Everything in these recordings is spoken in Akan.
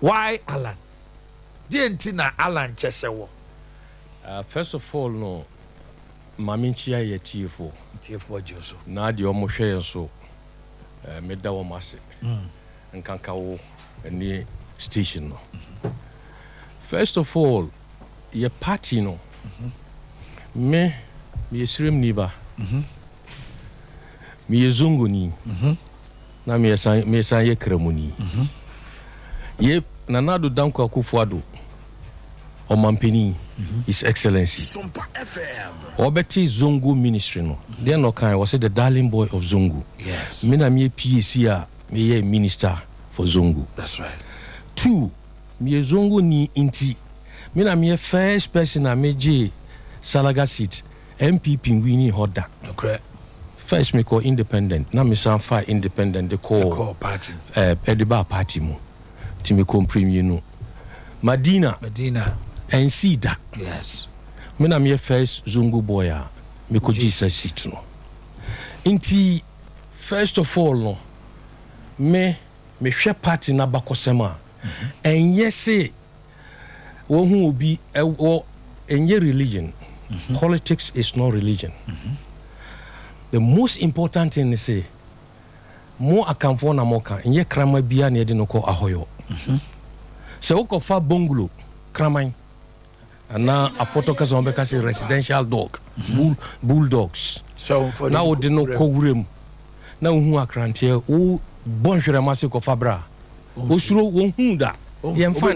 Why Alan? Dientina Alan Chesewo. First of all, no, Maminchia ye TFO. TFO Joso. Na di omo hwe so. Meda wo mase. Nkanka wo any station no. First of all, ye party no. Me yesrem niba. Me yezungu ni. Na me san ye kremuni. Ye nanado danko akufuado. Omampeni, His Excellency. SOMPA FM. Obeti Zongo Ministry no. Then no kind was the darling boy of Zongo. Yes. Me na me PAC me minister for Zongo. That's right. 2, me Zongo ni inti. Me na me first person na me J Salaga seat MPP winning hoda. Okay. First me call independent. Na me san fight independent the call party. Ediba party mo. Ti me premier no. Medina. And see that. Yes. Me na me first Zongo boy me ko Jesus seat no. Inti first of all no me hwe party na bakosema. And yes wo hu obi enye religion. Politics is not religion. The most important thing is say mo akamfo na mo kan enye krama bia na de no ko ahoyo. Se wo ko fa bungalow kraman ana apotoka so mbeka say residential dog bulldogs. So for now we no ko wurem na hu akrante wo bonhwere mase ko fa bra wo suro wo hu da ye mfa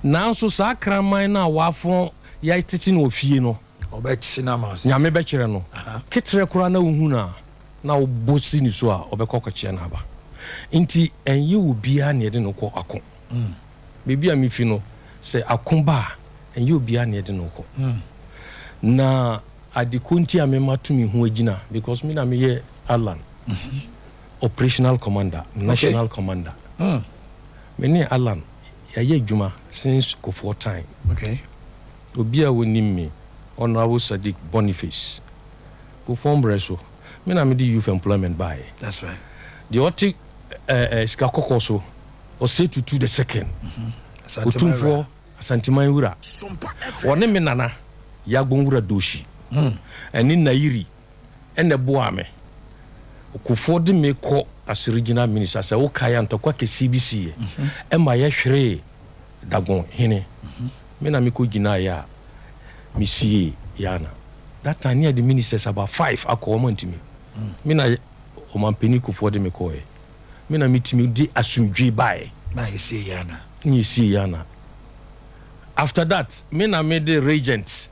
na so sa kraman na wafo ya titi na ofie no obechi na mas nyame be kire no ketre kura na hu na wo bosi ni so a obekoko kire na ba nti enye obi a na de no ko akon bibia mi fi no se akomba enye obi a na de no ko na adikunti amema tumi hu agina because me na me ye Alan operational commander national commander me ni Alan ya ye adwuma since go for time obi a wonim me honorable Sadiq Boniface go form breso me na me di youth employment by. That's right. The otic ska kokoso o say to the second otumfo asantiman wura one me nana yagbon wura doshi eni nairi ene boa me okufo de me ko as regional minister say wo kaya ntokwa ke CBC e ma ye hwere dagon hene me na me ko gina ya me sie yana that time near the ministers about 5 akomo ntimi me na o mampeni kufo de me ko e me na mitimi di asumdwe bae na sie yana ni sie yana. After that me na me the regent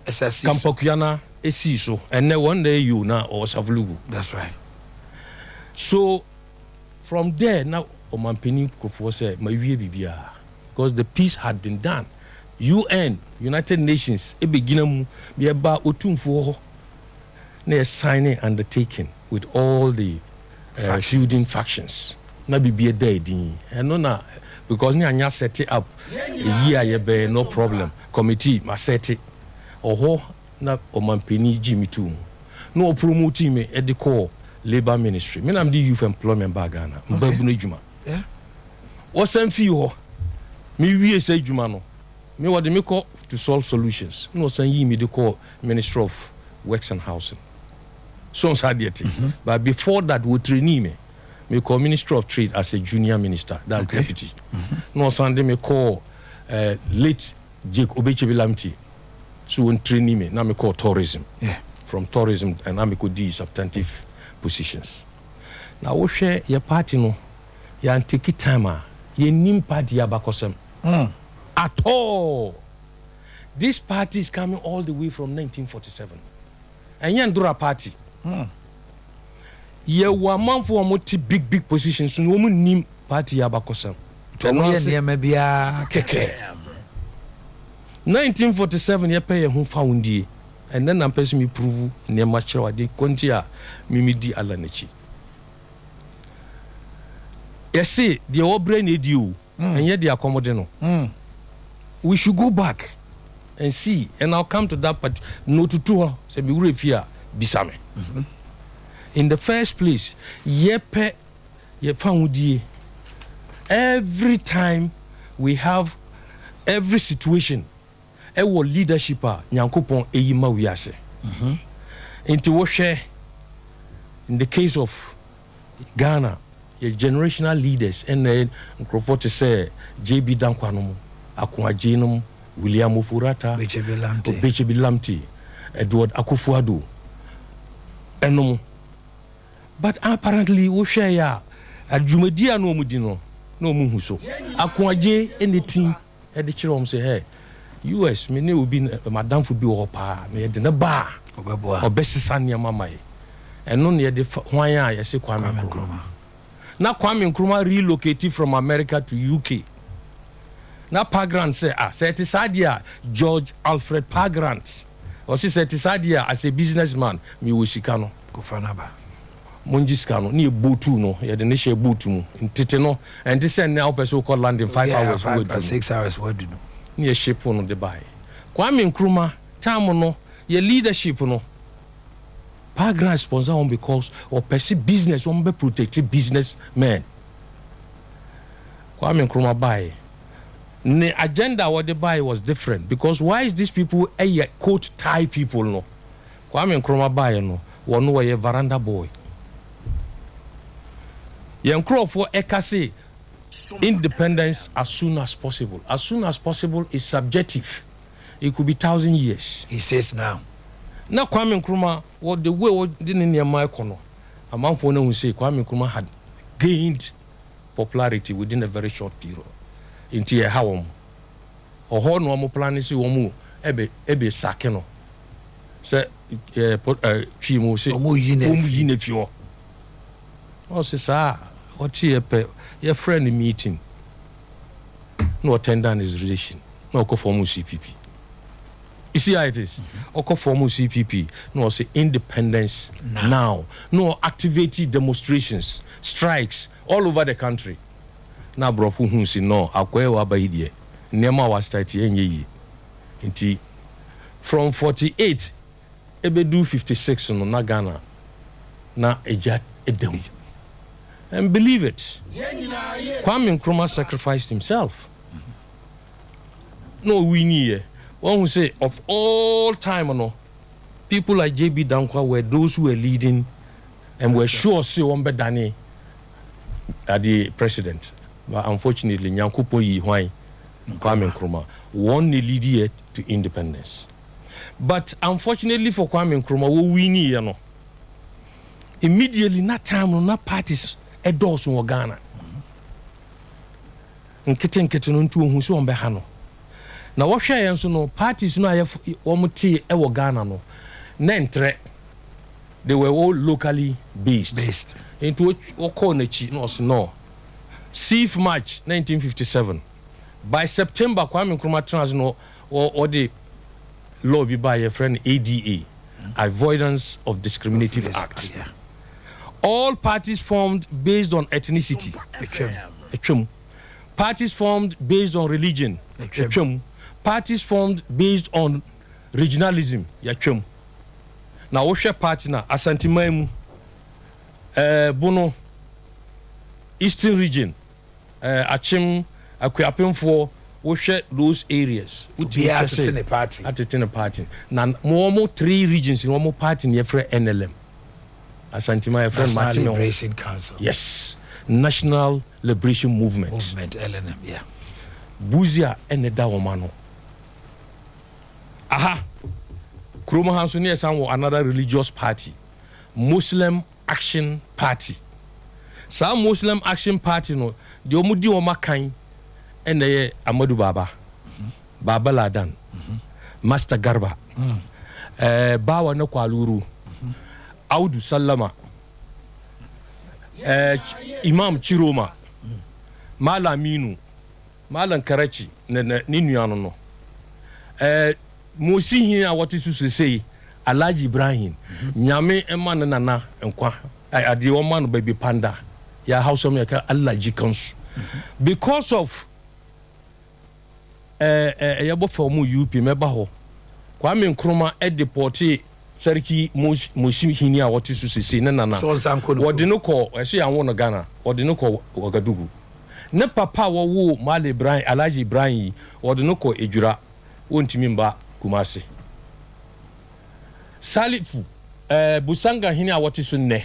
SSC Kampokuyana esi so and then one day you na or Savlugu. That's right. So from there now o mampeni kufo say ma wie bibia because the peace had been done. UN United Nations e begina mu be ba otumfo na signing undertaking with all the feuding factions na bibia dadin and no na because ni anya set it up a year ye be no problem committee ma set it oho na o mampeni jimi tu no promote me e de call labor ministry me na the youth employment bagana mbabu no adwuma wo san fi ho me wie say adwuma no me what me call to solve solutions no san yi me de call Minister of Works and Housing so but before that we train me call Minister of Trade as a junior minister that's deputy no san me call late Jake Obechebilamti so when training me now me call tourism from tourism and I me could do substantive positions now we share your party no ya take time ye nim party abakosem at all. This party is coming all the way from 1947 and yan dura party ye wa man for multi big positions no mu nim party abakosem tomo ye niam bia keke 1947 ye pay hu foundie and then am person me prove niam chira wade konti a mimi di alanachi ye say the obre need you and ye the accommodate no we should go back and see and I'll come to that but no to two say be we fear bisame in the first place ye pe ye foundie every time we have every situation our leadership nyankopon eyima wiase into wo hwe in the case of Ghana your generational leaders and nkrofo to say JB Dankwanom Akwajenom William Ofurata Bechebi Lamte Edward Akufo-Addo enom but apparently wo hwe ya adwumadi no mu di no mu so Akwaje anything e de kire om say hey US me ne obi madam fu bi wo pa me de na ba obesisa ne mama ye eno ne de hwan a ye se Kwame Nkrumah na Kwame Nkrumah relocated from America to UK na Pagrant say Sadia George Alfred Pagrant or say Sadia as a businessman mi wo sika no Kofanaba monji sika no ne botu no ye de ne she botu mu ntete no and this now person call landing 5 hours 6 hours what do no ne ship no de buy Kwame Nkrumah time no your leadership no Pagrant sponsor on because or pursue business on be protect business men Kwame Nkrumah buy the agenda what they buy was different because why is these people a coat tie people no Kwame Nkrumah buy no one way a veranda boy young crop for ekase independence as soon as possible is subjective. It could be 1,000 years he says now Kwame Nkrumah what the way what didn't near my corner a man for no say Kwame Nkrumah had gained popularity within a very short period into a hawam or no more plan is womu ebe sakeno say chimo say yine fio o say sa what your friend meeting no attend on his relation no go form CPP. You see how it is? Oko form CPP no say independence now. No activated demonstrations, strikes all over the country. Na brofu hu si no akwa wa ba hidie. Nema wa start enye yi. Nti from 48 ebedu 56 no na Ghana na eja edem. And believe it, Kwame Nkrumah sacrificed himself. No winnie. One who say of all time, no, people like JB Dankwa were those who were leading and were sure say one bedani at the president. But unfortunately, Nyankupo yi hwan Kwame Nkrumah won the lead to independence. But unfortunately for Kwame Nkrumah, we winnie, you know. Immediately, not time, not parties. Edos in Ghana. Nkete no ntu ohun so on be ha no. Na wo hwe yen so no parties no aye womuti e wo Ghana no. Na entre they were all locally based. Into what call nachi no. 6th March 1957. By September Kwame Nkrumah trans no or the law be by a friend ADA, Avoidance of Discriminative Act. Yeah. All parties formed based on ethnicity. Parties formed based on religion. Parties formed based on regionalism. Now, what's your party now? Asante Maimu, Bono, Eastern region, Achim, Akwiapem for what's those areas? We are at a party. At a party. Now, more 3 regions in one more party near NLM. Asantima friend National Liberation Council. Yes. National Liberation Movement LNM, yeah. Buzia eneda womano. Aha. Kroma Hanso near some another religious party. Muslim Action Party. Some Muslim Action Party no the omudi omakan ene Amadu Baba. Baba Ladan. Master Garba. Bawa no Kwaluru. Audu Sallama, Imam Chiroma, Malaminu, Malan Karachi, Ninuano no. Mosi here what is to say, Alhaji Ibrahim, Nyame Eman Nana, and Kwa, I the woman baby panda, ya house of Alhaji Kansu. Because of Yabo for mu UP Mebaho, Kwame Nkrumah deported. Seriki Moshi Hinia what is to say, Nana. So what do you call? I say I want Ghana, what do you call Wagadugu? ne papa wo Mali Brian Alhaji Brian o de no ko ejura wontimi mba Kumasi Salifu Busanga hini a wote so ne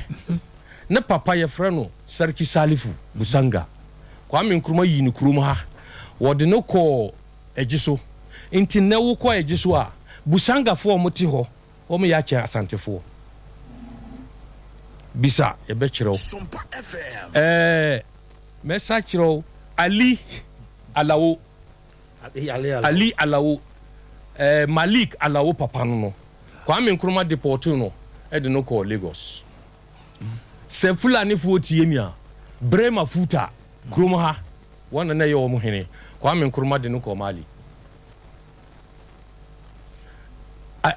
ne papa ye frɛ no Sarki Salifu Busanga Kwame Nkrumah yi ni kurom ha wo de no ko ejiso nti ne wo ko ejiso a Busanga fo mo ti ho wo mo ya kye asantefo bisa ye be kyerɛw SOMPA FM mesa kyerɛw Ali Alawo Ali Alawo Malik Alawo papa no Kwame Nkrumah deported no e de no ko Lagos se Fulani fo tie mi a Brema Futa kurom ha wona na ye wo mo hene Kwame Nkrumah de no ko Mali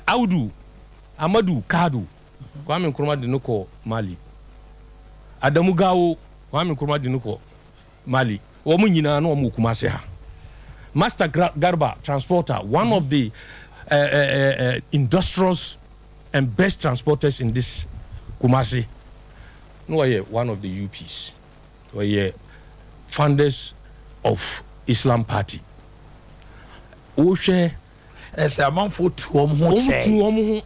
Audu Amadu Kadu Kwame Nkrumah de no ko Mali Adamu Gawo Kwame Nkrumah de no ko Mali wo mo nyina na wo mo Kumasi ha Master Garba transporter one of the industrious and best transporters in this Kumasi no one of the UPs we founders of Islam Party o share as a man for two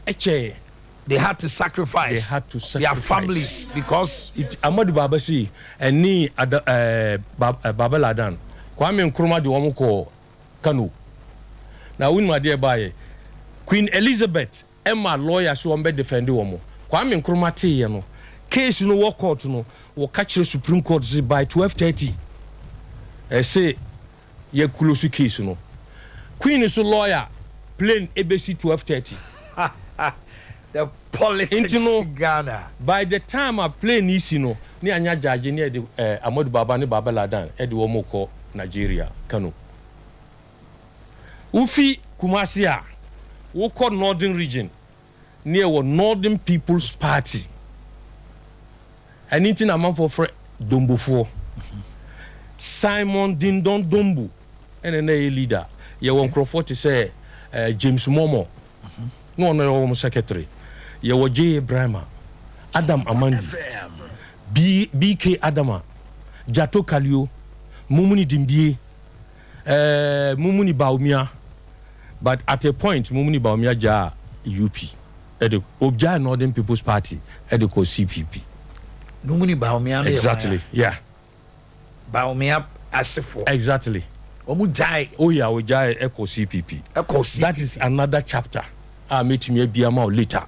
they had to sacrifice their families because Amadu Babasi and ni Baba Ladan Kwame Nkrumah de womo ko Kano na win my dear by Queen Elizabeth Emma lawyer so be defend womo Kwame Nkrumah te ye no case no work court no wo catch the Supreme Court say by 12:30 say ye close case no Queen is a lawyer plain ABC 12:30 the politics in Ghana by the time I play nisi no ni anya judge ni de Amadu Baba ni Baba Ladan e de womo ko Nigeria Kano ufi Kumasi a wo ko northern region near wo Northern People's Party anything a man for Dombofo Simon Dindon Dombu and a leader ye won Crawford to say James Momo no no secretary ye wo J Brahma Adam Amandi BK Adama Jato Kalio Mumuni Dimbie Mumuni Baumia but at a point Mumuni Baumia ja UP at the Obja Northern People's Party at the CPP Mumuni Baumia exactly yeah Baumia asifo exactly Omujai oh yeah we jai echo CPP that is another chapter I meet me biama later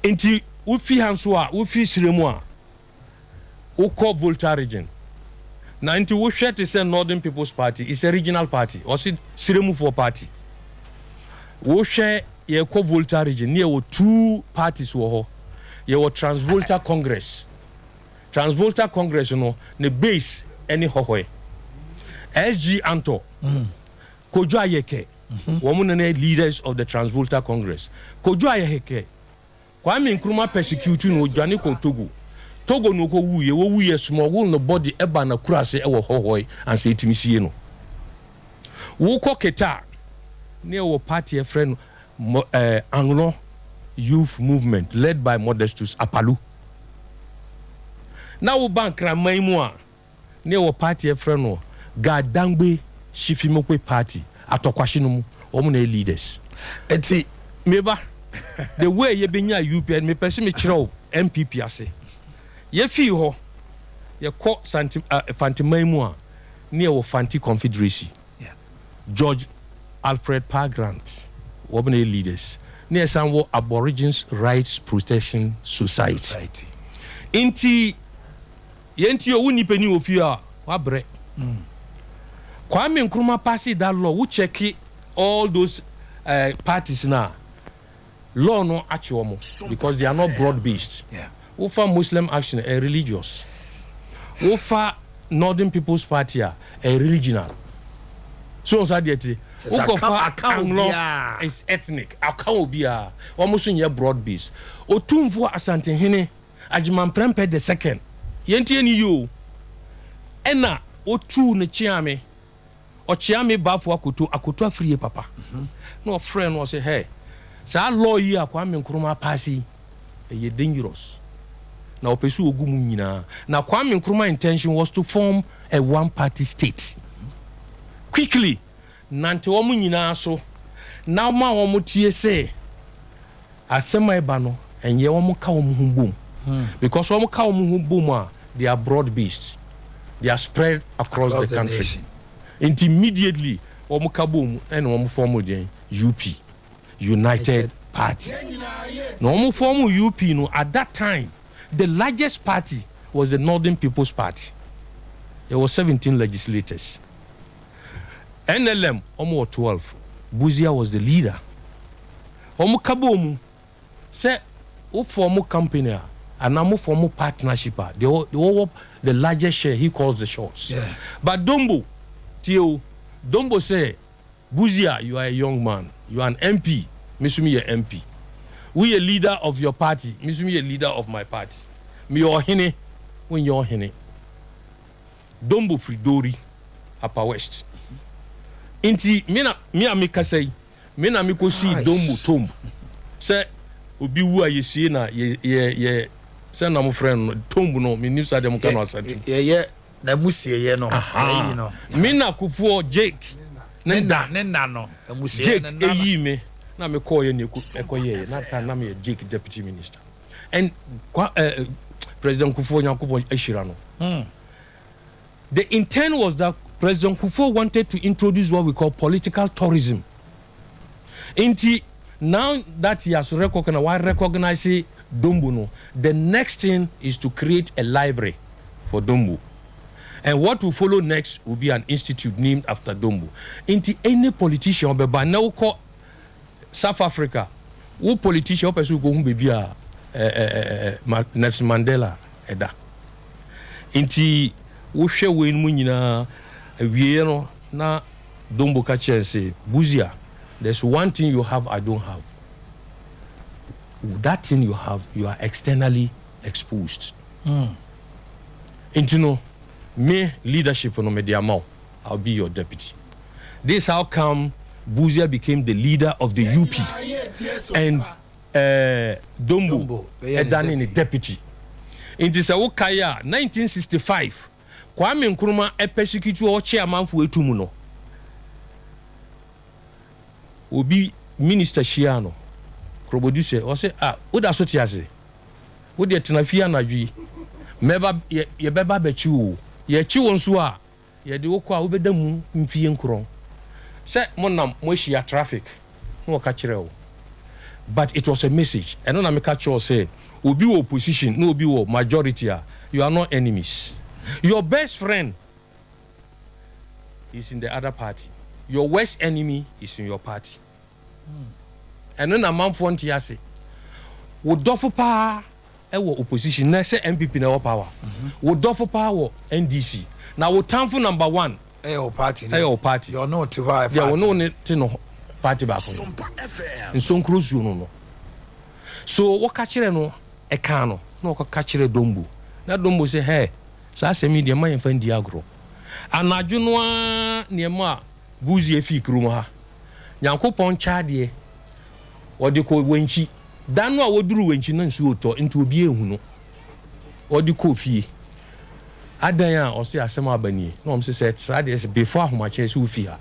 enti ufi hanso a ufi siremu a ukọ Volta region na enti wo hwe te say Northern People's Party is a regional party or sit siremu for party wo hwe ye kọ Volta region near wo two parties wo ho ye wo Transvolta Congress no ne base any hohoe SG Anto Kojo Ayeke women leaders of the Transvolta Congress Kojo Ayeke Kwame Nkrumah persecute no Johnny ko Togo no ko wuye small wo no body eba na kurase e wo hohoe and say timisie no wo ko Keta ne wo party e friend Anglo Youth Movement led by Modestus Apalu na wo bankra maimu a ne wo party e friend no Gadangbe Shifimokwe party atokwahye no mu omo na leaders eti meba the way ye benya UPN me pese me kyerɛw MPP ase ye fi ho ye kɔ Fantiman mu a ne wo Fanti Confederacy George Alfred Parr Grant omo na leaders ne san wo Aborigines Rights Protection Society enti yenti o wuni pani ofi a wabre Kwame Nkrumah passed that law we check all those parties now law no actual because they are not broad based for Muslim Action a religious for Northern People's Party a regional so sadety Anglo is ethnic account bia almost in your broad based otumfo asante hene ajiman prempe the second yenti ni you ena otu ne chiame Ochiame bafo akoto afrie papa no friend was say hey sa law yi Kwame Nkrumah passy e dangerous na opesu ogu mu nyina na Kwame Nkrumah intention was to form a one party state quickly nante wo mu nyina so na ma wo mu tie say asema eba no enye wo mu ka wo mu humbom because wo mu ka wo mu humbom they are broad based, they are spread across the country nation. And immediately wo mu ka bom and wo mu form again UP, United Party. No mu form UP no at that time the largest party was the Northern People's Party. There were 17 legislators. NLM almost 12. Buzia was the leader. Omu kabomu say o form company and now form partnership. They all the largest share. He calls the shots. Yeah. But Dombo, Tio, Dombo say, Buzia, you are a young man. You are an MP. Misumi a MP. We a leader of your party. Misumi a leader of my party. Me or hene when you're hene. Dombo Fridori, Upper West. Inti me amika say me na me ko see Dombo tomb say obi wu aye sie na ye say na mo friend tomb no me nim say dem kan asatu ye na musie ye no ayi no me na kufuo Jake ne nda no musie Jake eyi me na me call ye na ekoye na ta na me Jake deputy minister and President Kufuor Nyankopon Ashira no. The intent was that President Kufuor wanted to introduce what we call political tourism. Now that he has recognized Dombo, no, the next thing is to create a library for Dombo. And what will follow next will be an institute named after Dombo. Any politician, but now call South Africa, who politician person go home baby Nelson Mandela eda. Wo hwe we mu nyina awie no na Dombo ka say Buzia, there's one thing you have I don't have. That thing you have, you are externally exposed. No me leadership no me diamao, I'll be your deputy. This how come Buzia became the leader of the UP and Dombo done in a deputy. It is a Wokaya 1965. Kwame Nkrumah persecute or chairman for etumu no. Obi minister Shiano. Krobodu or say oda so tiase. Wo de tenafia na dwi. Meba ye beba bechi wo. Ye chi won so a ye de wokọ a wo beda mu mfie nkron. Say monam mo hia traffic. No ka kire wo. But it was a message. And then I make sure say obi wo opposition, no obi wo majority you are not enemies. Your best friend is in the other party. Your worst enemy is in your party. And then a man for say, would dofo pa opposition, na say MPP na power. Would dofo pa NDC. Now we time for number one. Party. Party. You're not to have. Yeah, we no party back. SOMPA FM. In some cruise you no. So what catchere no e can no catchere Dombo. Na Dombo say hey. Sa se mi de man fan diagro anadwo no a niema buzi efi krum ha Nyankopon cha de odi ko wanchi dan no a woduru wanchi na nsu oto nti obi ehu no odi ko fie adan a o se asem abani na om se sa de before ahomache se ofi ha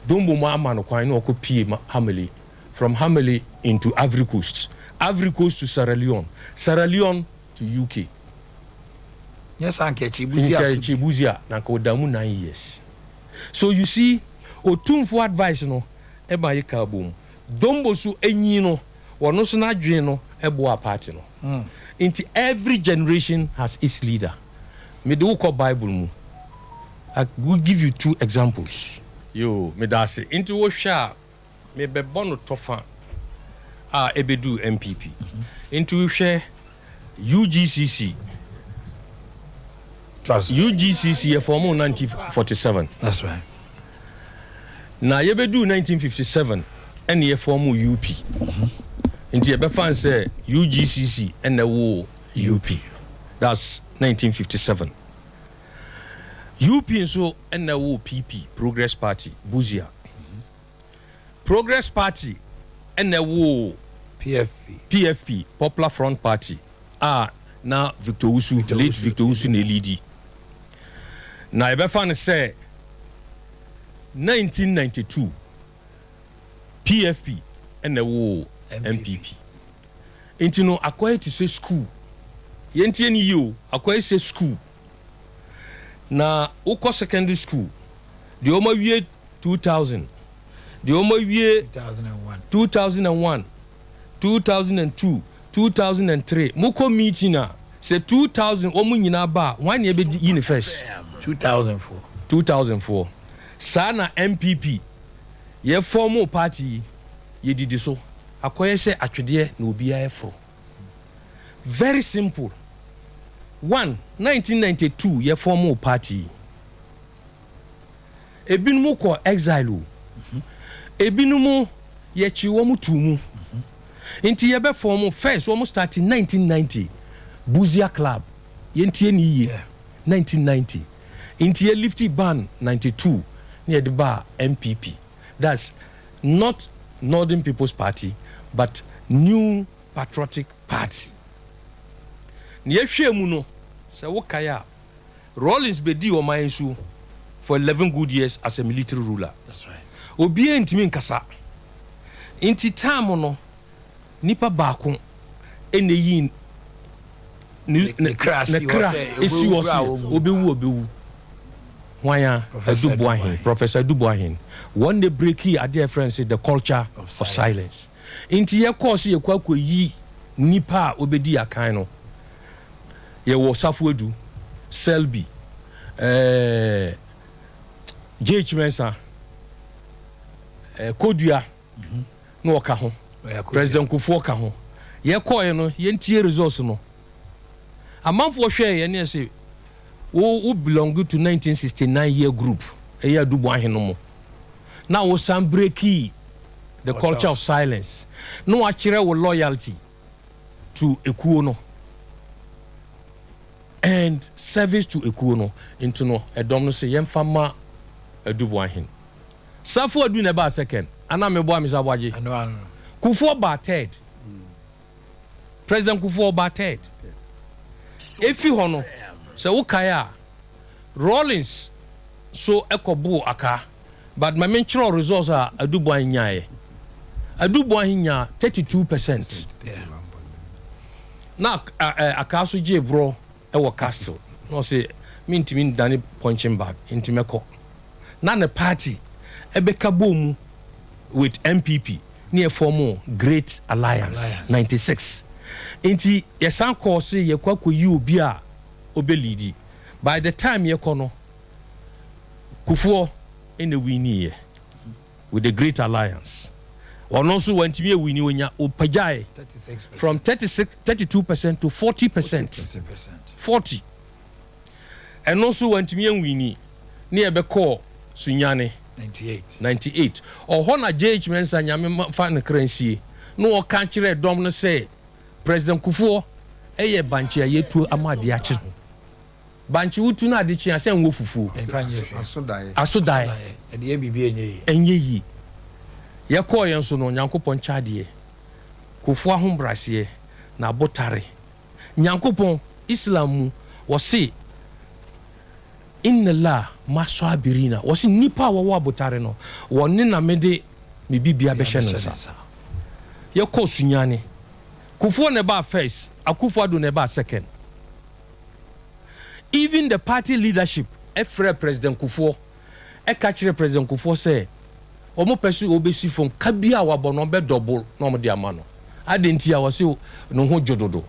Dombo mo ama no kwan na okopie Hamele from Hamele into Ivory Coast to Sierra Leone to UK. Yes, Uncle Chibuzia, Nanko Damu 9 years. So you see, Otumfo advice no, eba ye kabum. Dombo su enyi no, wano so na dwen no, ebo a party no. Into every generation has its leader. Me do ko Bible mu. I will give you 2 examples. Yo, me da se. Into wo hwa me be bono tofa ebedu MPP. Into wo hwe UGCC. UGCC formed in 1947. That's right. Now you be do 1957 and you form UP. Into you be fan say UGCC and the war UP. That's 1957. UP so and the war PP Progress Party Buzia. Progress Party and the war PFP Popular Front Party na Victor Usu late Victor Usu na lead na ebe fa ne say 1992 PFP and wo MPP enti no akwai to say school yentie ni yo akwai say school na ukọ secondary school the omo wie 2000 the omo wie 2001 2002 2003 muko meeting na say 2000 omo nyina ba wan ye be universe 2004 sana MPP ye form party ye didi so akoye say atwede na obi afro very simple 1992 ye form party ebinum ko exile ebinum ye chiwo mutumu inti ye be form first we start in 1990 Buzia Club yentie ni ye 1990 inti ye lifty ban 92 near the bar MPP that's not Northern People's Party but New Patriotic Party ni ehwe mu no se wo kaya Rawlings bedi o man su for 11 good years as a military ruler. That's right. Obi entimi nkasa inti time no nipa baako eneyi ne kra esi wo obewu Wanya Professor Duboahin one day break here at their friends the culture of silence inti ye course ye kwa yi nipa obedi akan no ye wo Safuedu Selby JH Mensa Kodua no ka ho President Kufuor ka ho ye call no ye ntie resource no amanfo hwe ye ne say who belong to 1969 year group eya Duboahin no mo na wo sam breaki the culture of silence no akire wo loyalty to ekuo no and service to ekuo no into no edom no say yemfama Duboahin Safuedu na ba second ana mebo amisa bwaje ano Kufuor ba third President Kufuor ba third efi hono se wo kaya Rawlings so ekobo aka but my main results are Duboahin nyae Duboahin nya 32% na aka so je bro e wo castle no say mintimi dani punching bag intimeko na the party ebeka bomu with MPP near form Great Alliance 96 inti yesan ko say ye kwako yi obi a obelidi by the time ye kono Kufuor in the winnie with the Great Alliance or also when to be a winnie when you opajai 36% from 32% to 40% 40 and also when to be a winnie near Beko Sunyane 98 or hona JH Mensa nyame fa ne kransie no o kan kire dom no say President Kufuor eye banchi ayetu amade a kire banchi wutu na ade chia say nwo fufu asodai e de bibia enye yi ye call yen so no Nyankopon chade Kufuor ahombrase na botare Nyankopon Islam mu wo say inna la maswabirina wasi nipa wa botare no woni na mede me bibia be hye nsa ye ko sunyane Kufuor ne ba first Akufo-Addo ne ba second even the party leadership efre President Kufuor e ka kire President Kufuor say omo pesu obesi fon kabia wa bono be double no mo de amano adentia wasi no ho jododo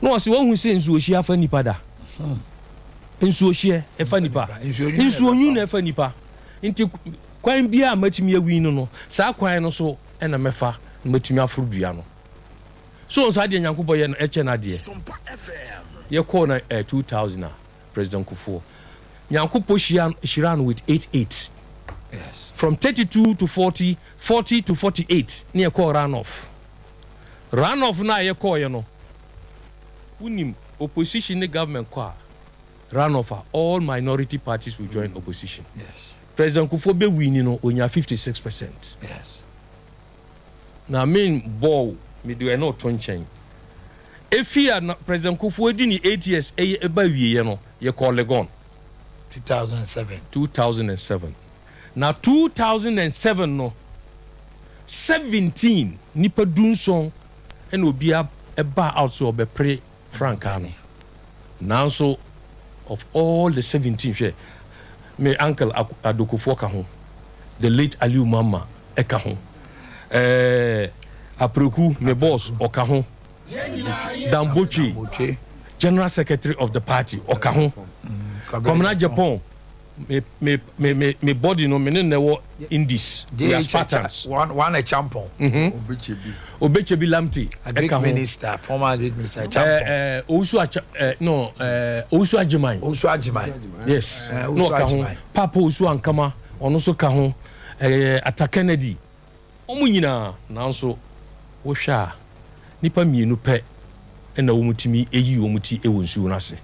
no wasi won hu se nsu ohia afa nipa da nsu ohie efa nipa nsu onyu na efa nipa nti kwan bia matimi awi no saa kwan no so na mefa matimi afrodua no so saa de Nyankopon ye no eche na de SOMPA FM ye call na 2000 President Kufuor Nyankopon shiran with 88 yes from 32 to 40 to 48 near call runoff na ye call ye no unim opposition the government kwa runoff all minority parties will join opposition. Yes. President Kufuor be winning no onya 56%. Yes. Na main ball me do no tonchen. efia na president Kufuor di ni 8 years eba wiye no ye call Legon 2007 na 2007 no 17 nipa dunson and obia eba out so be pre frankano nanso of all the 17 share me uncle Adokufuor ka ho the late Aliu Mama eka ho Apreku me boss oka ho Dambochi general secretary of the party oka ho Komna Japan me body no me ne Indies we are Spartans one a champion Obechebi Lamte Greek minister former Greek minister champion Osu Ajimai yes no ka ho Papa Osu Ankama ono so ka ho Ata Kennedy omu nyina nanso wo hwa nipa mienu pe na wo mutimi eyi wo muti ewo nsuo nase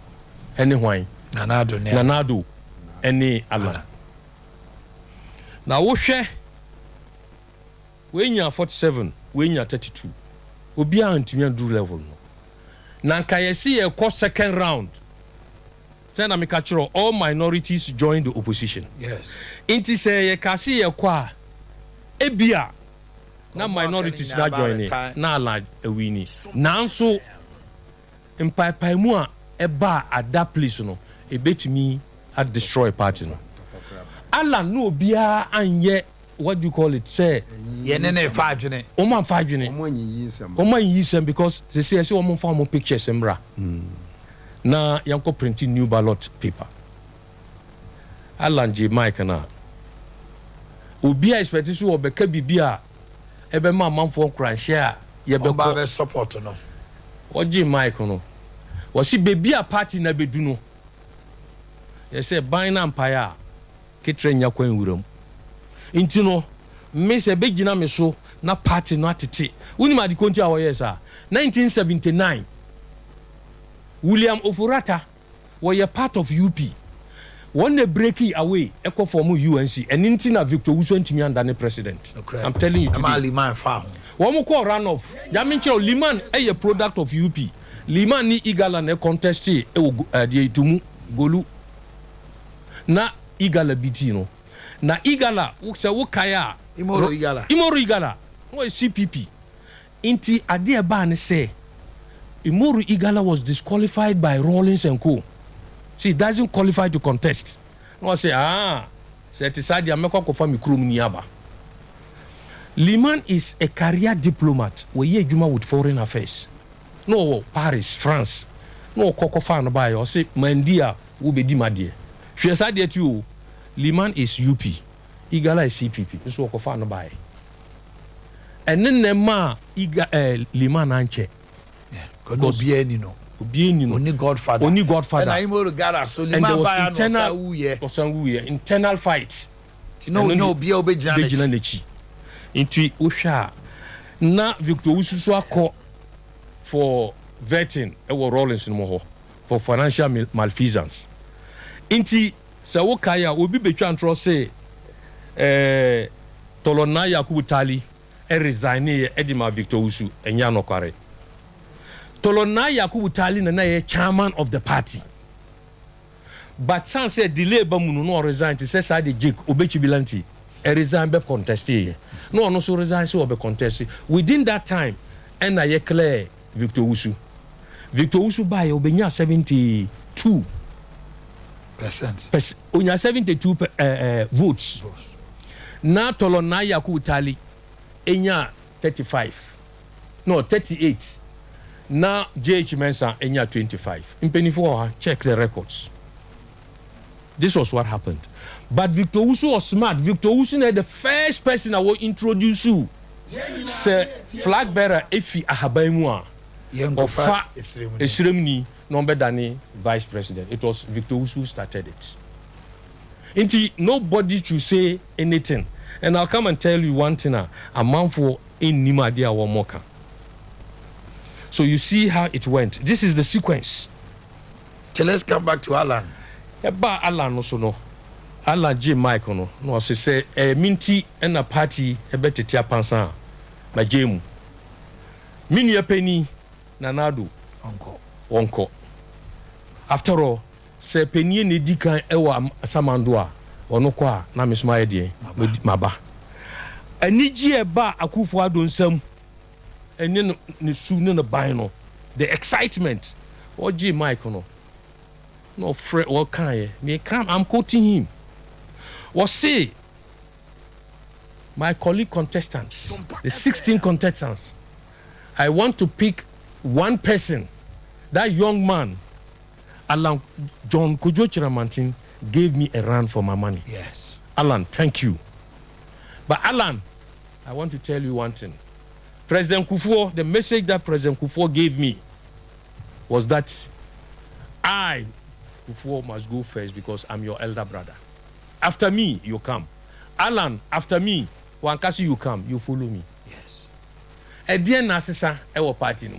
ene hwan nanado ene Alan na wo hwe we nya 47 we nya 32 obi a ntimi andru level no na nka yesi ye ko second round say na me ka kiro all minorities join the opposition yes inti say ye ka si ye kwa ebia na minorities na join na Alan ewini nanso mpaipai mu a eba at that place no ebetimi at destroy party no Alan no bia anye what do you call it say ye ne fa adwene o man fa adwene o man yisem because they say o man fa mo pictures emra na yanko printing new ballot paper Alan J Mike na obi a expect so obeka bibia ebe ma manfo kranhye a ye be ko support no oji Mike no wo si bebi a party na bedu no ye say ban na empire ketre nya kwan wuram inti no me se begina me so na party no atete woni ma di konti a wo yes a 1979 William Ofurata was a part of UP when they break it away echo from UNC and inti Victor Uso ntimi under president okay. I'm telling you today Liman fa one mo call run off Jamincho Liman a product of UP Liman ni Igala na contest e de itumu golu na Igala biti no na Igala ukse wukaya Imoro Igala no CPP inti ade ba ne say Imoru Igala was disqualified by Rawlings and Co. See, it doesn't qualify to contest. No, I say, say, Tisadi, I'm not going to krum niaba. Liman is a career diplomat. We ye juma with foreign affairs. No, Paris, France. No, Koko fan by or say, Mandia, will be dimadie. She has said to you, Liman is UP. Igala is CPP. This is fan by. And then the Liman anche. Only Godfather. And I so and there was internal fights. No, be obedient. Into Usha. Na Victor Usu call for vetting our Rawlings in for financial malfeasance. Inti Sawokaya will be between say Tolonaya Kubutali resign Edima Victor Usu and Yano Kare. Tolona Yakubu Tali na chairman of the party. But some say delay bamuno no resign to say side Jake Obechibilanti. A resign be contested. No so resign so be contested. Within that time, and I declare Victor Usu. Victor Usu by obenya 72%. Onya 72 votes. Na Tolona Yakubu Tali enya 35. No 38. Now JH Mensa enya 25. In Penny4 check the records. This was what happened. But Victor Usu was smart. Victor Usu is the first person I will introduce you. Sir flag bearer Efi Ahabaimua. Ofa Esremni number than vice president. It was Victor Usu who started it. Inti nobody should say anything. And I'll come and tell you one thing. A man for in Nimadia or Moka. So you see how it went. This is the sequence. So let's come back to Alan. Eba Alan also no. Alan J Mike no. No say minti and a party ebetete apansa. Ma jemu. Minu penny nanado. Onko. After all, se penye ne di kan ewa Asamando a ono kwa na mesoma ye maba. Aniji eba Akufo-Addo nsam ene ne su ne ban no. The excitement. Oji Mike no Fred what can me come I'm quoting him. What say my colleague contestants, the 16 contestants, I want to pick one person. That young man, Alan John Kojo Chiramantin, gave me a run for my money. Yes. Alan, thank you. But Alan, I want to tell you one thing. President Kufuor, the message that President Kufuor gave me was that I, Kufuor, must go first because I'm your elder brother. After me, you come. Alan, after me, Wankasi, you come, you follow me. Yes. A dear Nasisa, our party.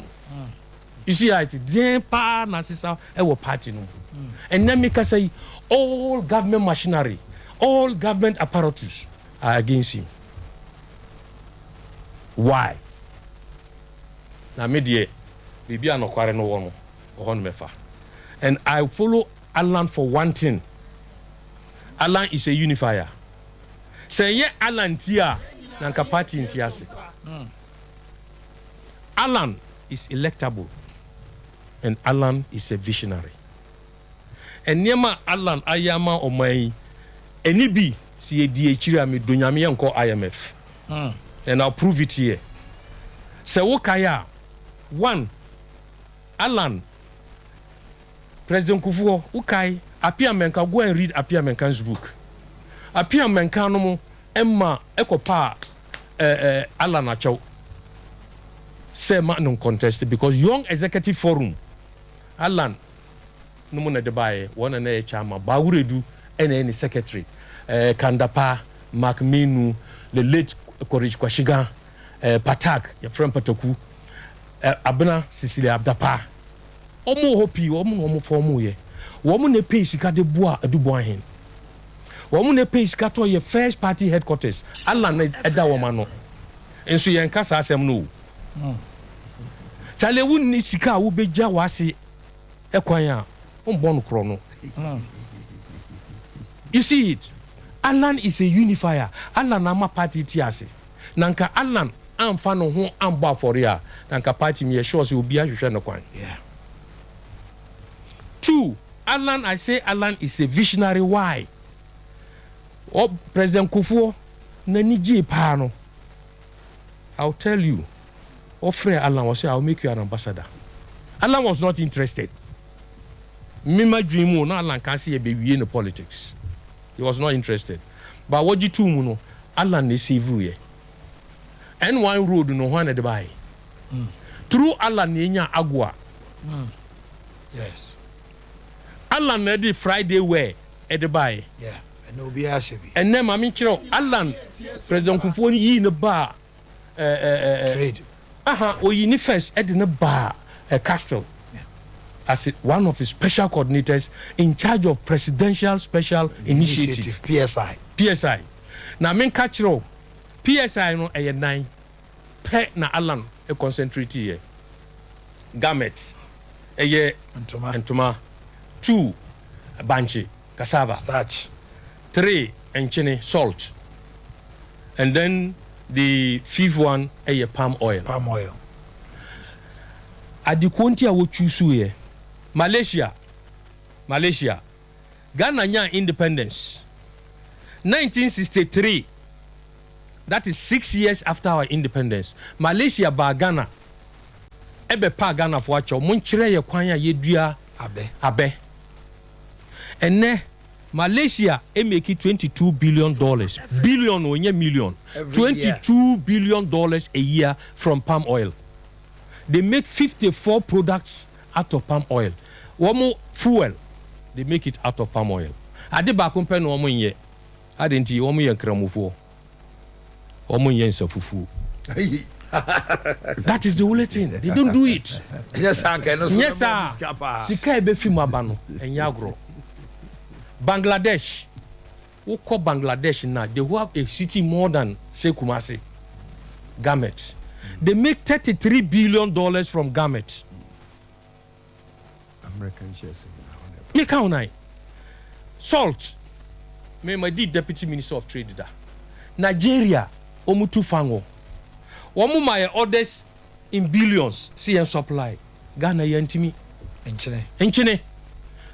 You see, I dear Pa Nasisa, our party. And then make us say, all government machinery, all government apparatus are against him. Why? Now, media, baby, I'm not quite no one on mefa. And I follow Alan for one thing. Alan is a unifier. Say, yeah, Alan Tia, Nanka party in Tiasi. Alan is electable. And Alan is a visionary. And Nyama Alan Ayama Omai, any be, see a DHira me Dunyami Uncle IMF. And I'll prove it here. Say, Wokaya, one, Alan, President Kufuor, Ukai, Apia Menka, go and read Apia Menkan's book. Apia Menkanomo, Emma, Ekopa, Alan Achow. Say, non contested because Young Executive Forum, Alan, no one at the buy, one and a chama, Bauredu, and any secretary, Kandapa, Mark Menu, the late Courage Kwashiga, Patak, your friend Pataku, Abena, Cecilia Abdapa. Omo hopi, omo formu ye. Woman ne pay sika de bois a dubois hen. Woman ne pay sika to your first party headquarters. Alan eda womano. And so yan kasa asem no. Chale wun ni sika wo beja wase ekwanya ombon krono. You see it? Alan is a unifier. Alan ama party tiase. Nanka Alan amfa no ho amba for ya. Nanka party me sure say obi ahwehwe no kwan. Yeah. 2, Alan, I say Alan is a visionary. Why? Oh, President Kufuor, Naniji Pano. I'll tell you. Offer Alan was say, I'll make you an ambassador. Alan was not interested. Mima dream no Alan can see a baby in the politics. He was not interested. But what you two know, Alan is civil. And one road no one at the buy. Through Alan Ninya Agua. Yes. Alan ready Friday where at the buy. Yeah. And no be ashabi. And then Mami Chiro, Alan, President Kufuor in the bar. Trade. Or in the first at the bar, a castle. Yeah. As one of his special coordinators in charge of Presidential Special Initiative. PSI. Now, men catch row. PSI no a 9. Pe na Alan a concentrate here. Garments. A year and 2 banchi cassava starch. 3 enchine salt. And then the 5th one a palm oil. Adikonti wo chusu here. Malaysia. Ghana nya independence. 1963. That is 6 years after our independence. Malaysia ba Ghana. Ebe pa Ghana for wacho mun kire ye kwan ya yedua abe. And Malaysia make $22 billion. Billion or million. $22 billion a year from palm oil. They make 54 products out of palm oil. One more fuel, they make it out of palm oil. Ade ba compare no one ye. Adenti one more kramufo. One more yen fufu. That is the only thing. They don't do it. Yes, sir. Yes, sir. Sika ebe fi mabano enyagro. Bangladesh. Who call Bangladesh now? They have a city more than say Kumasi. Garments. They make $33 billion from garments. American shares. Me count nine. Salt. Me my deputy minister of trade da. Nigeria omutu fango. Omu my orders in billions CM supply. Ghana yantimi. Enchine.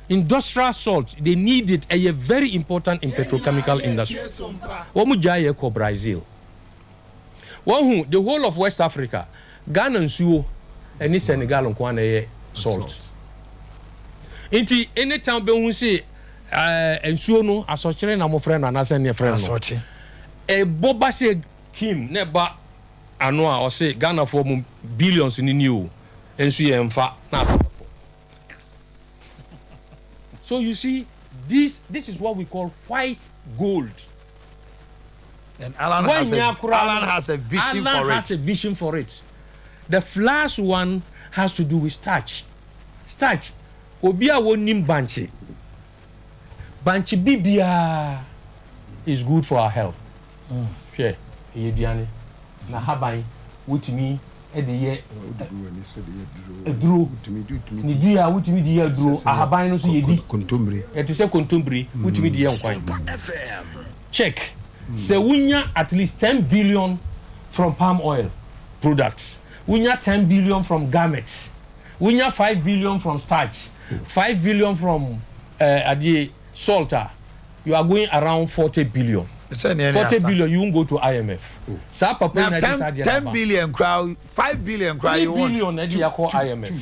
Industrial salt, they need it a very important in petrochemical industry. Omu jaye ko Brazil. One the whole of West Africa, Ghana nsuo and Senegal nkwana salt. Inti anytime be hu say nsuo no asochere na mo frɛ na na se ne frɛ no. Asoche. E boba se kim ne ba ano a o say Ghana for billions ni new ensu ye mfa na asa. So you see, this is what we call white gold. And Alan has a vision Alan for has it. a vision for it. The last one has to do with starch. Starch. Obia wonim banchi. Banchi bibia is good for our health. Share. Yediane. Na haban wutimi edeye eduro ni dia wutimi dia eduro ahaban no so yedi kontombre eti se kontombre wutimi dia nkwan check say wunya at least 10 billion from palm oil products, wunya 10 billion from garments, wunya 5 billion from starch, 5 billion from salt. You are going around 40 billion. 40 billion, you won't go to IMF. Now 10 billion crowd, 5 billion crowd, you want. 3 billion, you call IMF.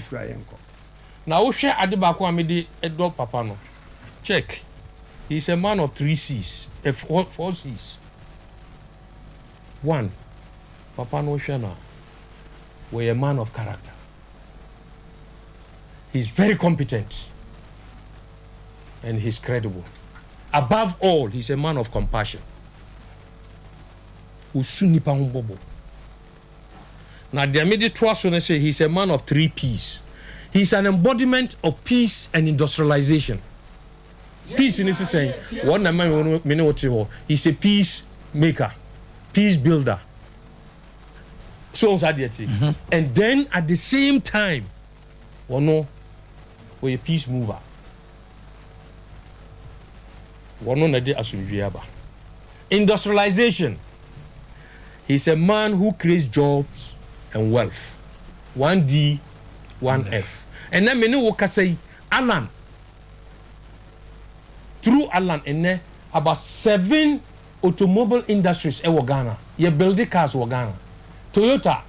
Now, we share Adibako Amidi Edo Papano. Check. He's a man of 3 C's, 4 C's. 1, Papano Shana, we're a man of character. He's very competent and he's credible. Above all, he's a man of compassion. Now, the immediate trust when I say he's a man of 3 P's. He's an embodiment of peace and industrialization. Peace in this saying, he's a peace maker, peace builder. So and then at the same time, we're a peace mover. Industrialization. He's a man who creates jobs and wealth. 1D, 1F. And then many will say, Alan. Through Alan, and then about 7 automobile industries in Ghana. You build cars in Ghana. Toyota,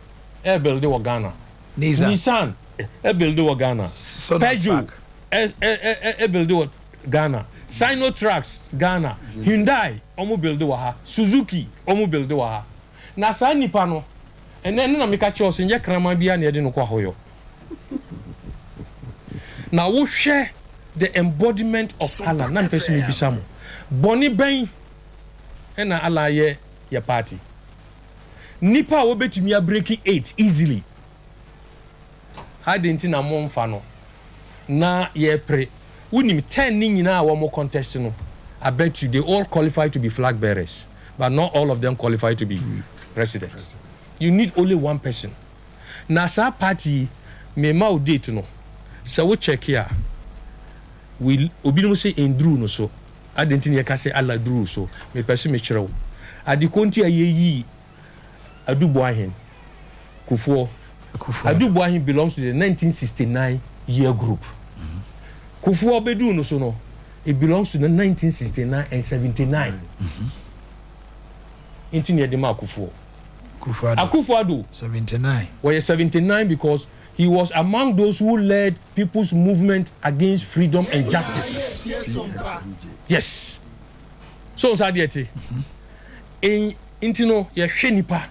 build in Ghana. Nissan, build in Ghana. Peugeot, build in Ghana. Sinotrax, Ghana. Hyundai, build in Suzuki, build in Nasa nipano. And then na mika chose in yakrama bia na no kwa hoyo. Now we share the embodiment of Allah. Na person bi bisamo. Boni ben e na Allah ye party. Nipa wo betumi breaking 8 easily. Hide na mo mfa no. Na ye pre. Unim 10 ni nyina wo mo contest no. I bet you they all qualify to be flag bearers, but not all of them qualify to be presidents. You need only one person. Nasa party me ma date no. So we check here. We obino say endru no so. Adenti ye ka say Allah dru so. Me person me kyerɛw. Adi konti ayeyi Adubuahin Kufuor. Adubuahin belongs to the 1969 year group. Kufuor bedu no so no. It belongs to the 1969 and 79. Inti ne de ma Kufuor. Akufo-Addo 79. Well, 79 because he was among those who led people's movement against freedom and justice. Yes. So Sadiati. In intino ye hwenipa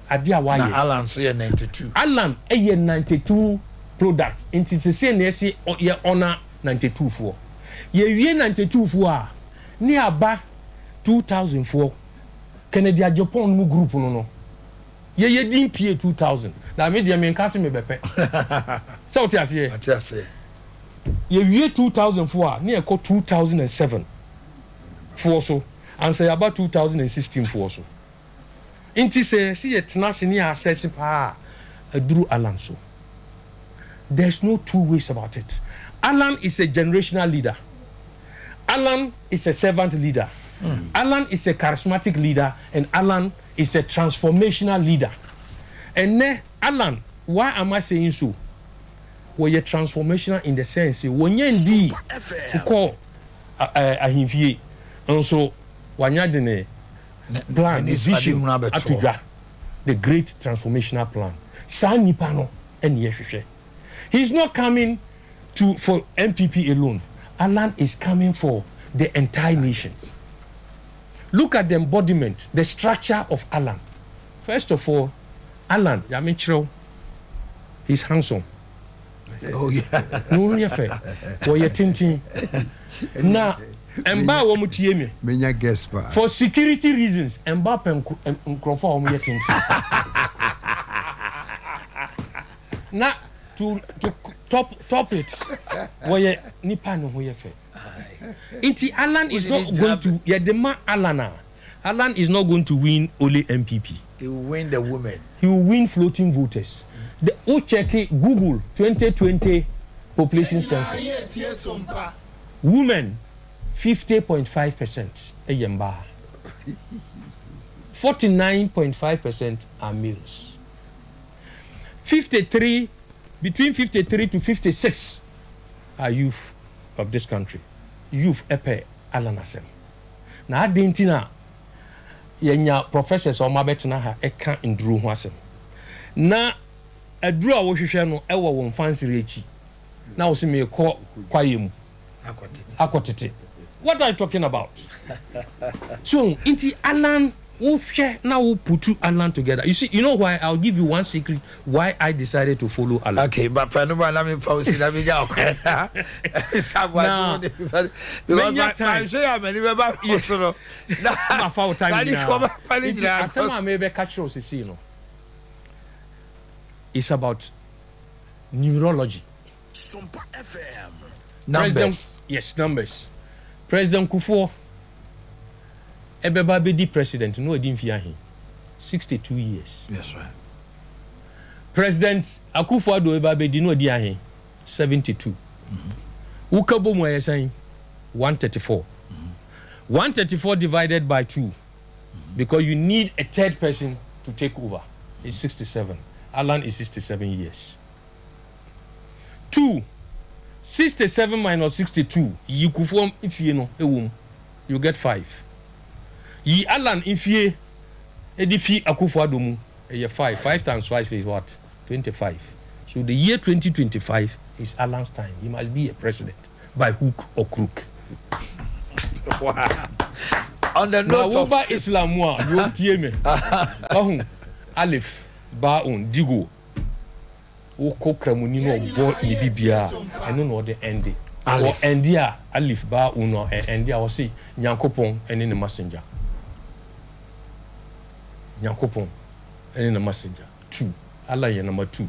ade awaye. Na Alan so ye 92. Alan ye 92 product. Inti se say na ye honor 92 for. Ye wie 92 for a ni aba 2004 Kennedy Japan mu group no. Ye din pie 2000 na me dia me nkase me bepe so ti ase ye wie 2004 na ye ko 2007 for so and say about 2016 for so inti say see ye tenase ni access pa aduru Alan so there's no two ways about it. Alan is a generational leader. Alan is a servant leader. Alan is a charismatic leader, and Alan is a transformational leader. And Alan, why am I saying so? Well, you're transformational in the sense when you're indeed call ahimfie, and so when you're the plan, the vision, the great transformational plan. Sanipano and Yeshe. He's not coming for MPP alone. Alan is coming for the entire nation. Look at the embodiment, the structure of Alan. First of all, Alan, he's handsome. Oh yeah. No, you're fair. Or you're tinting. Now, Mba wo mutie me. Menya guess pa. For security reasons, Mba Nkrofo wo muye tinting. Now, to top it, where nipa no ho ye fair. Inti Alan is not going to Yedema Alana. Alan is not going to win only MPP. He will win the women. He will win floating voters. The check Google 2020 population census. Women 50.5% Eyemba. 49.5% are males. Between 53 to 56 are youth of this country. Youth epe Alan Asem. Na adentina yenya professors o mabetena ha eka nduru ho asem. Na aduru a wo hwehwe no ewo wo mfansire echi. Na wo se me ko kwayemu. Akotete. What are you talking about? So, inti Alan now put Alan together. You see, you know why? I'll give you one secret why I decided to follow Alan. Okay, but for no one, I'm because my it's about neurology. SOMPA FM. Numbers. Yes, numbers. President Kufuor Ebeba be the president, no Edinfiahi. 62 years. Yes, right. President Akufo-Addo Ebeba di no Diahi. 72. Ukabo mo saying 134. 134 divided by 2. Because you need a third person to take over. It's 67. Alan is 67 years. 67 minus 62. You Kufuor if you know you get 5. Ye Alan ifie edifi Akufo-Addo mu 5 times 5 is what 25. So the year 2025 is Alan's time. He must be a president by hook or crook. Wow. On the note of Islam wa you tie me Alif ba on digo wo kokramuni no bo ni bibia eno no the end or endia Alif ba uno endia wo say Nyankopon ene ne messenger Nyankopon ene ne messenger 2 Allah ye number 2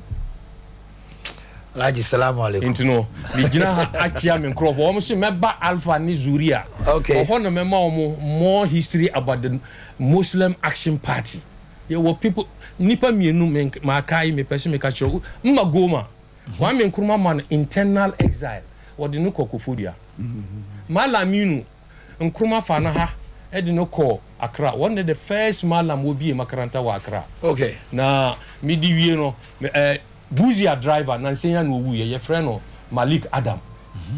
Alhaji salamu alaikum intino mi gina achia me nkrofo o mo se meba alpha ni zuria okay ho no mema o more history about the Muslim Action Party. There were people nipa mienu ma kai me person me ka chiro mma goma wa me nkruma man internal exile wo de no kokofodia malaminu nkruma fa na ha e de no ko Accra. One of the first malam will be a makaranta wa Accra. Okay. Na midi wie no Buzia driver na nsenya no wu ye friend no Malik Adam.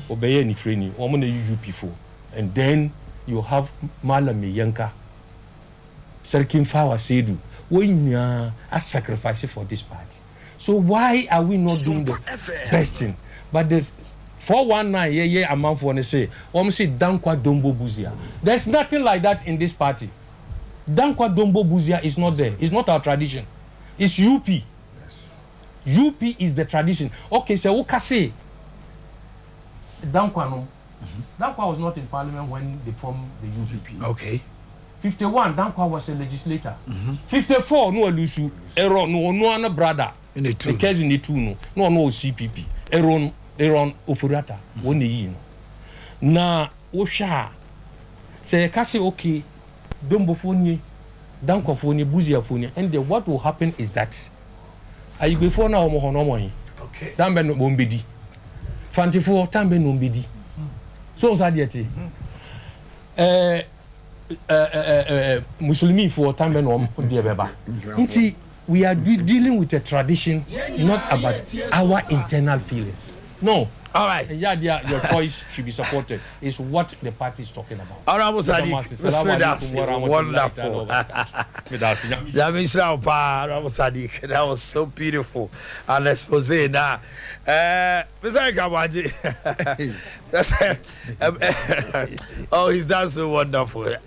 Obeye ni freni o mo na UP4. And then you have Malam Yanka. Serkin Fawa Sedu. When you are sacrifice for this party. So why are we not doing the best thing? But the 419 amount for say say Dankwa Dombo Buzia. There's nothing like that in this party. Dankwa Dombo Buzia is not there. It's not our tradition. It's UP. Yes. UP is the tradition. Okay, so what can say? Dankwa no. Dankwa was not in parliament when they formed the UPP. Okay. 51 Dankwa was a legislator. 54 no Alusu. Ero no brother. In the two. The cousin the two no CPP. Aaron Ofurata won the year. Na Osha say kasi okay, Dombo phone, Dankwa phone, Buzia phone, and then what will happen is that I before now mohonomo. Okay. Dambe no bombedi. fantifo tambe no mbedi so sa de ti muslimi for tambe no de beba nti we are dealing with a tradition not about our internal feelings. No. All right. Yeah, your choice should be supported. It's what the party is talking about. Honorable Sadiq, wonderful. Honorable Sadiq, that was so beautiful. And expose now. Mr. Kawaji. Oh, he's done so wonderful.